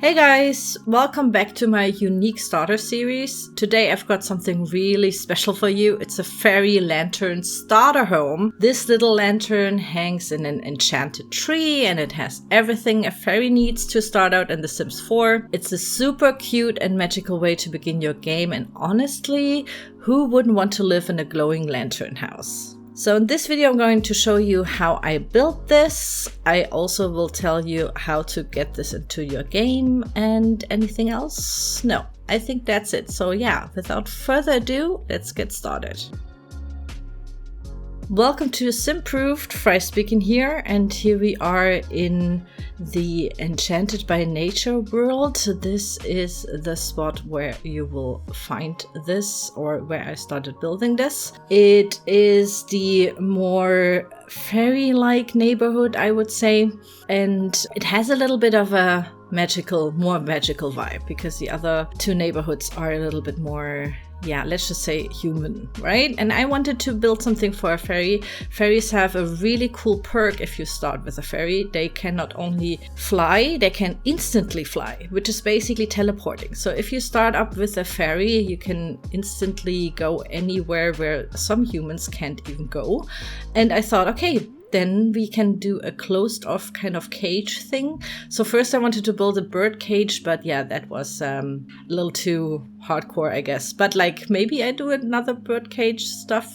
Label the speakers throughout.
Speaker 1: Hey guys, welcome back to my unique starter series. Today I've got something really special for you. It's a fairy lantern starter home. This little lantern hangs in an enchanted tree and it has everything a fairy needs to start out in The Sims 4. It's a super cute and magical way to begin your game, and honestly, who wouldn't want to live in a glowing lantern house? So in this video, I'm going to show you how I built this. I also will tell you how to get this into your game and anything else. No, I think that's it. So yeah, without further ado, let's get started. Welcome to Simproved, Fry speaking here, and here we are in the Enchanted by Nature world. This is the spot where you will find this, or where I started building this. It is the more fairy-like neighborhood, I would say, and it has a little bit of a more magical vibe, because the other two neighborhoods are a little bit more, yeah, let's just say human, right? And I wanted to build something for a fairy. Fairies have a really cool perk if you start with a fairy. They can not only fly, they can instantly fly, which is basically teleporting. So if you start up with a fairy, you can instantly go anywhere where some humans can't even go. And I thought, okay, then we can do a closed off kind of cage thing. So first I wanted to build a bird cage, but yeah, that was a little too hardcore, I guess. But like, maybe I do another bird cage stuff.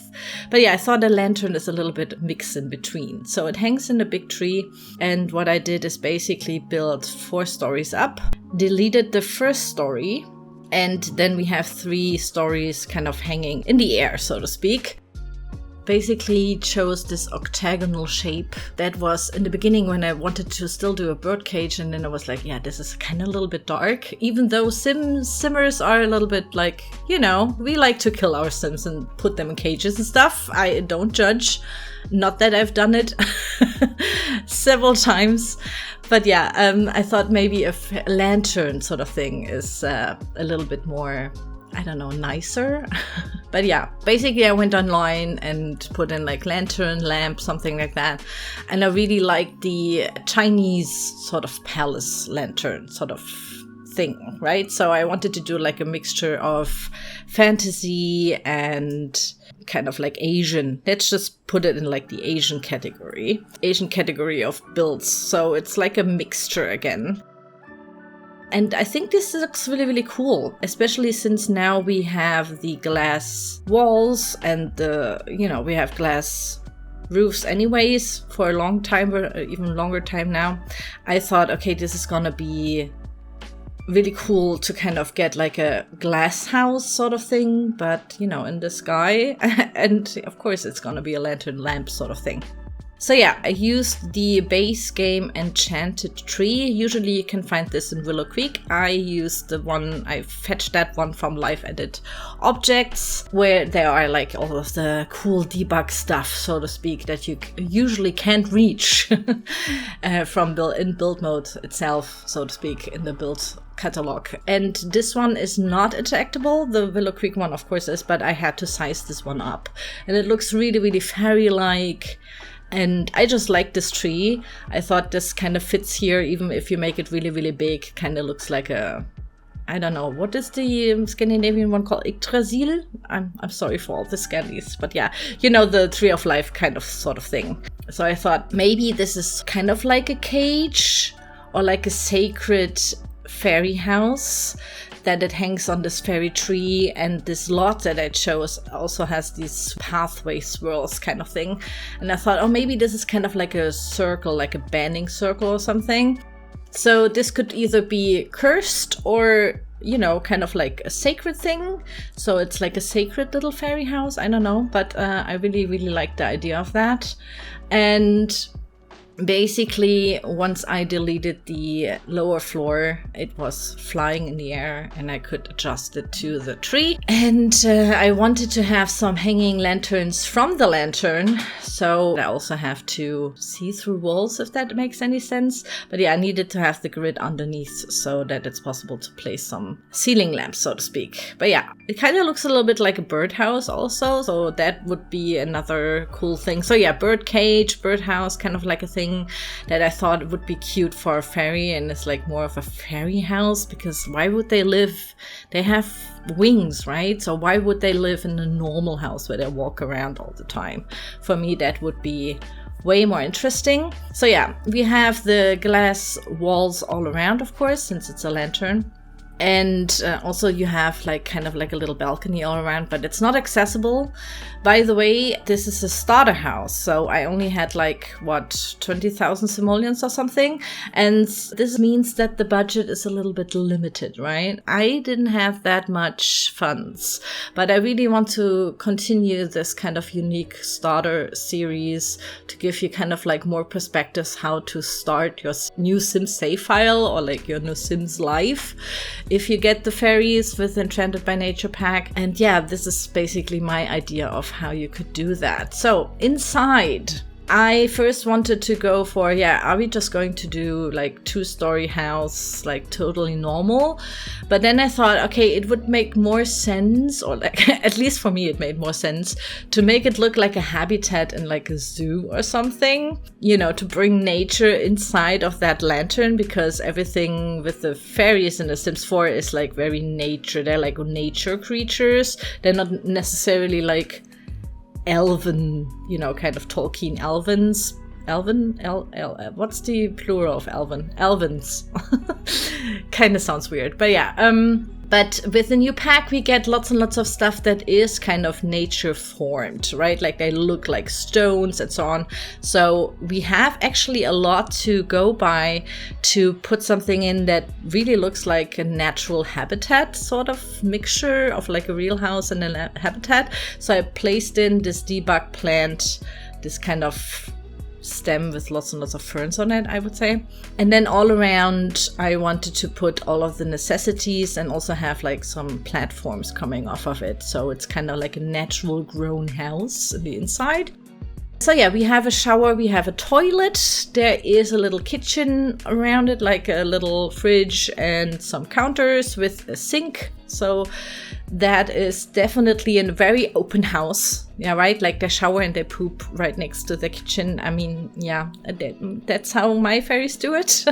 Speaker 1: But yeah, I thought a lantern is a little bit mixed in between. So it hangs in a big tree. And what I did is basically build 4 stories up, deleted the first story, and then we have 3 stories kind of hanging in the air, so to speak. Basically chose this octagonal shape that was in the beginning when I wanted to still do a bird cage, and then I was like, yeah, this is kind of a little bit dark, even though simmers are a little bit like, you know, we like to kill our sims and put them in cages and stuff. I don't judge, not that I've done it several times, but yeah, I thought maybe a lantern sort of thing is a little bit more, I don't know, nicer. But yeah, basically I went online and put in like lantern, lamp, something like that. And I really liked the Chinese sort of palace lantern sort of thing, right? So I wanted to do like a mixture of fantasy and kind of like Asian. Let's just put it in like the Asian category of builds. So it's like a mixture again. And I think this looks really, really cool, especially since now we have the glass walls and we have glass roofs anyways for a long time, or even longer time now. I thought, okay, this is gonna be really cool to kind of get like a glass house sort of thing, but in the sky. And of course it's gonna be a lantern lamp sort of thing. So yeah, I used the base game Enchanted tree. Usually you can find this in Willow Creek. I fetched that one from Live Edit Objects, where there are like all of the cool debug stuff, so to speak, that you usually can't reach from build mode itself, so to speak, in the build catalog. And this one is not interactable. The Willow Creek one, of course, is, but I had to size this one up. And it looks really, really fairy-like. And I just like this tree. I thought this kind of fits here, even if you make it really, really big. Kind of looks like a, I don't know, what is the Scandinavian one called? Yggdrasil? I'm sorry for all the Scandis, but yeah, the Tree of Life kind of sort of thing. So I thought maybe this is kind of like a cage or like a sacred fairy house, that it hangs on this fairy tree, and this lot that I chose also has these pathway swirls kind of thing. And I thought, oh, maybe this is kind of like a circle, like a banding circle or something. So this could either be cursed or, kind of like a sacred thing. So it's like a sacred little fairy house. I don't know, but I really, really like the idea of that. And basically, once I deleted the lower floor, it was flying in the air and I could adjust it to the tree. And I wanted to have some hanging lanterns from the lantern. So I also have to see through walls, if that makes any sense. But yeah, I needed to have the grid underneath so that it's possible to place some ceiling lamps, so to speak. But yeah, it kind of looks a little bit like a birdhouse also. So that would be another cool thing. So yeah, bird cage, birdhouse, kind of like a thing. thing that I thought would be cute for a fairy, and it's like more of a fairy house, because why would they live? They have wings, right? So why would they live in a normal house where they walk around all the time? For me, that would be way more interesting. So yeah, we have the glass walls all around, of course, since it's a lantern. And also you have like kind of like a little balcony all around, but it's not accessible. By the way, this is a starter house, so I only had like, what, 20,000 simoleons or something. And this means that the budget is a little bit limited, right? I didn't have that much funds, but I really want to continue this kind of unique starter series to give you kind of like more perspectives how to start your new Sims save file or like your new Sims life if you get the fairies with Enchanted by Nature pack. And yeah, this is basically my idea of how you could do that. So inside, I first wanted to go for, are we just going to do like 2-story house, like totally normal? But then I thought, okay, it would make more sense, or like, at least for me, it made more sense to make it look like a habitat in like a zoo or something, to bring nature inside of that lantern, because everything with the fairies in The Sims 4 is like very nature. They're like nature creatures. They're not necessarily like elven, kind of Tolkien elvens. What's the plural of elven? Elvens. Kind of sounds weird, but yeah. But with the new pack, we get lots and lots of stuff that is kind of nature formed, right? Like they look like stones and so on. So we have actually a lot to go by to put something in that really looks like a natural habitat sort of mixture of like a real house and a habitat. So I placed in this debug plant, this kind of stem with lots and lots of ferns on it, I would say. And then all around, I wanted to put all of the necessities and also have like some platforms coming off of it. So it's kind of like a natural grown house in the inside. So yeah, we have a shower, we have a toilet, there is a little kitchen around it, like a little fridge and some counters with a sink. So that is definitely a very open house. Yeah, right? Like they shower and they poop right next to the kitchen. I mean, yeah, that's how my fairies do it.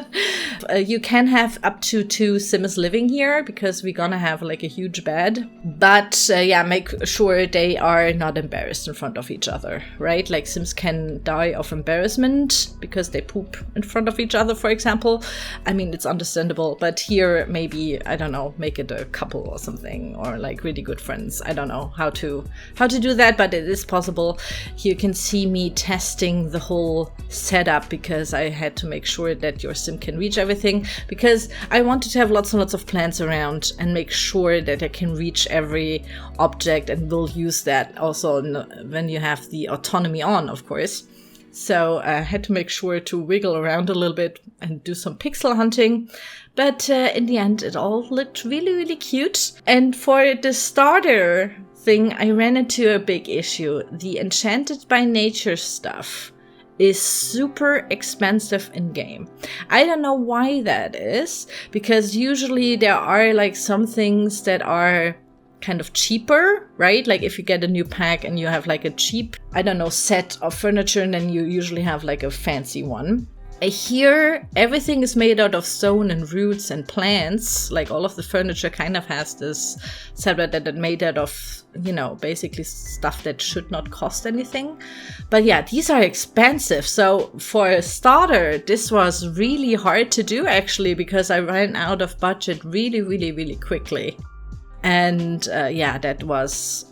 Speaker 1: You can have up to 2 Sims living here because we're gonna have like a huge bed. But make sure they are not embarrassed in front of each other, right? Like Sims can die of embarrassment because they poop in front of each other, for example. I mean, it's understandable, but here maybe, I don't know, make it a couple or something, or like really good friends. I don't know how to do that, but it is possible. You can see me testing the whole setup because I had to make sure that your Sim can reach everything, because I wanted to have lots and lots of plants around and make sure that I can reach every object, and we'll use that also when you have the autonomy on, of course. So I had to make sure to wiggle around a little bit and do some pixel hunting. But in the end, it all looked really, really cute. And for the starter thing, I ran into a big issue. The Enchanted by Nature stuff is super expensive in game. I don't know why that is, because usually there are like some things that are kind of cheaper, right? Like if you get a new pack and you have like a cheap, I don't know, set of furniture, and then you usually have like a fancy one. Here, everything is made out of stone and roots and plants. Like all of the furniture kind of has this setup that it's made out of, basically stuff that should not cost anything. But yeah, these are expensive. So for a starter, this was really hard to do actually, because I ran out of budget really, really, really quickly. And that was,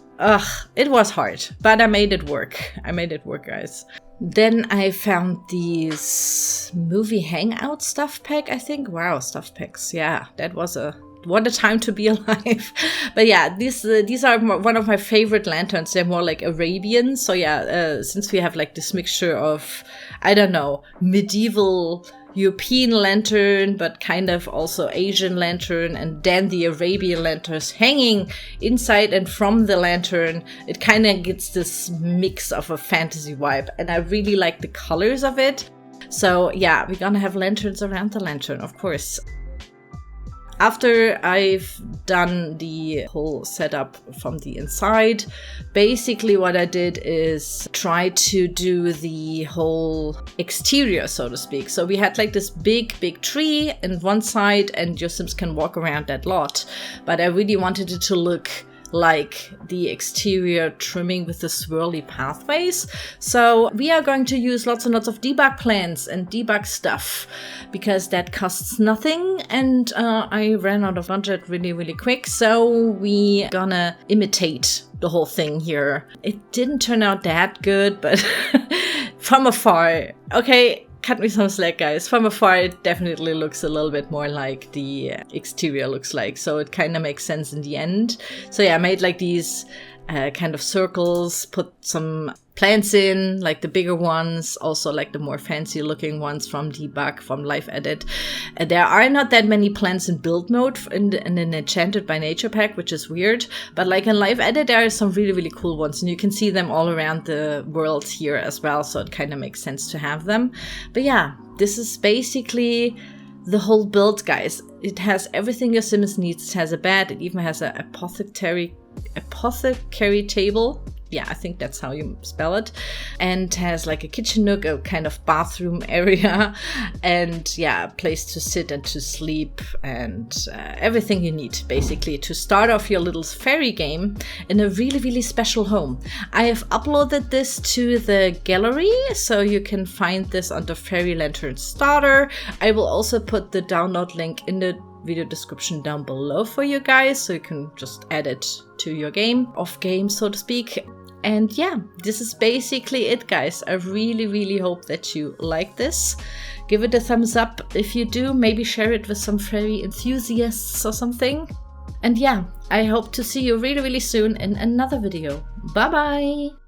Speaker 1: it was hard, but I made it work. Guys. Then I found these movie hangout stuff pack, I think. Wow, stuff packs. Yeah, that was what a time to be alive. But yeah, these are one of my favorite lanterns. They're more like Arabian. So yeah, since we have like this mixture of, I don't know, medieval European lantern, but kind of also Asian lantern, and then the Arabian lanterns hanging inside and from the lantern, it kind of gets this mix of a fantasy vibe, and I really like the colors of it. So yeah, we're gonna have lanterns around the lantern, of course. After I've done the whole setup from the inside, basically what I did is try to do the whole exterior, so to speak. So we had like this big tree in one side and your Sims can walk around that lot. But I really wanted it to look like the exterior trimming with the swirly pathways. So we are going to use lots and lots of debug plants and debug stuff because that costs nothing, and I ran out of budget really quick, so we gonna imitate the whole thing here. It didn't turn out that good, but from afar, okay, cut me some slack, guys. From afar, it definitely looks a little bit more like the exterior looks like. So it kind of makes sense in the end. So yeah, I made like these kind of circles, put some plants in, like the bigger ones, also like the more fancy looking ones from debug, from live edit. There are not that many plants in build mode in an Enchanted by Nature pack, which is weird. But like in live edit, there are some really cool ones, and you can see them all around the world here as well. So it kind of makes sense to have them. But yeah, this is basically the whole build, guys. It has everything your Sims needs. It has a bed. It even has an apothecary table. Yeah, I think that's how you spell it. And has like a kitchen nook, a kind of bathroom area, and yeah, a place to sit and to sleep, and everything you need basically to start off your little fairy game in a really special home. I have uploaded this to the gallery, so you can find this under Fairy Lantern Starter. I will also put the download link in the video description down below for you guys, so you can just add it to your game, off game, so to speak. And yeah, this is basically it, guys. I really hope that you like this. Give it a thumbs up if you do. Maybe share it with some fairy enthusiasts or something. And yeah, I hope to see you really soon in another video. Bye bye!